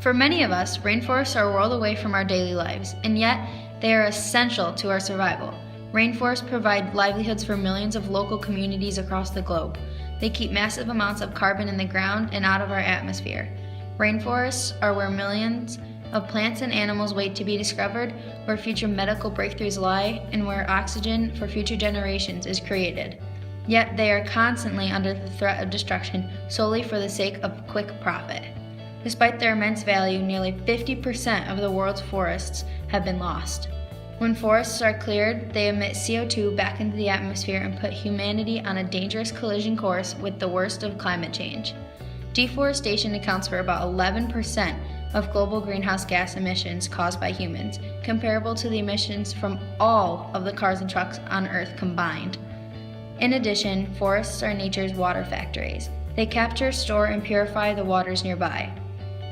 For many of us, rainforests are a world away from our daily lives, and yet they are essential to our survival. Rainforests provide livelihoods for millions of local communities across the globe. They keep massive amounts of carbon in the ground and out of our atmosphere. Rainforests are where millions of plants and animals wait to be discovered, where future medical breakthroughs lie, and where oxygen for future generations is created. Yet they are constantly under the threat of destruction solely for the sake of quick profit. Despite their immense value, nearly 50% of the world's forests have been lost. When forests are cleared, they emit CO2 back into the atmosphere and put humanity on a dangerous collision course with the worst of climate change. Deforestation accounts for about 11% of global greenhouse gas emissions caused by humans, comparable to the emissions from all of the cars and trucks on Earth combined. In addition, forests are nature's water factories. They capture, store, and purify the waters nearby.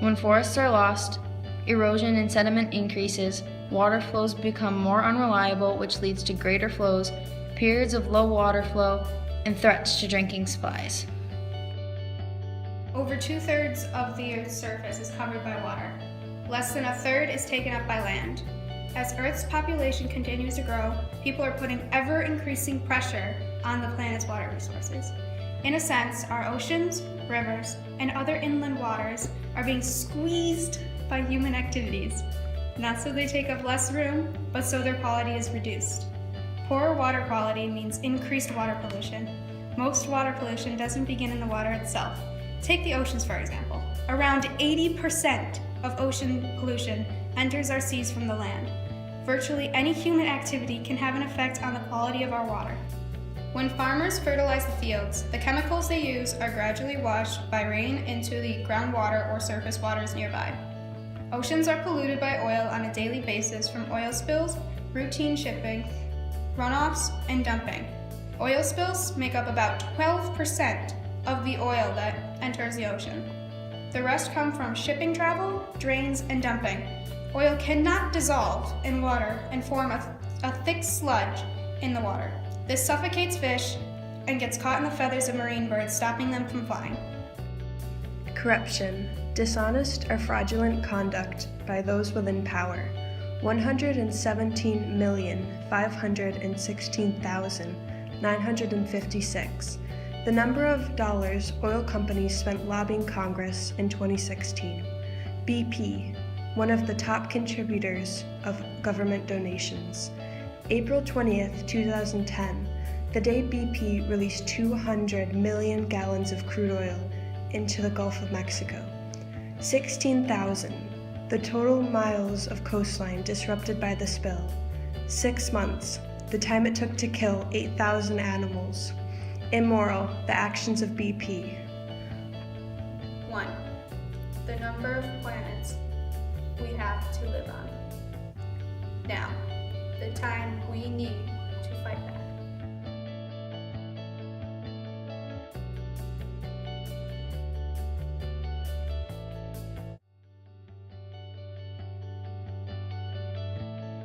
When forests are lost, erosion and sediment increases, water flows become more unreliable, which leads to greater flows, periods of low water flow, and threats to drinking supplies. Over 2/3 of the Earth's surface is covered by water. Less than 1/3 is taken up by land. As Earth's population continues to grow, people are putting ever-increasing pressure on the planet's water resources. In a sense, our oceans, rivers, and other inland waters are being squeezed by human activities. Not so they take up less room, but so their quality is reduced. Poor water quality means increased water pollution. Most water pollution doesn't begin in the water itself. Take the oceans, for example. Around 80% of ocean pollution enters our seas from the land. Virtually any human activity can have an effect on the quality of our water. When farmers fertilize the fields, the chemicals they use are gradually washed by rain into the groundwater or surface waters nearby. Oceans are polluted by oil on a daily basis from oil spills, routine shipping, runoffs, and dumping. Oil spills make up about 12% of the oil that enters the ocean. The rest come from shipping travel, drains, and dumping. Oil cannot dissolve in water and form a thick sludge in the water. This suffocates fish and gets caught in the feathers of marine birds, stopping them from flying. Corruption, dishonest or fraudulent conduct by those within power. 117,516,956. The number of dollars oil companies spent lobbying Congress in 2016. BP, one of the top contributors of government donations. April 20th, 2010, the day BP released 200 million gallons of crude oil into the Gulf of Mexico. 16,000, the total miles of coastline disrupted by the spill. 6 months, the time it took to kill 8,000 animals. Immoral, the actions of BP. 1. The number of planets we have to live on. Now, the time we need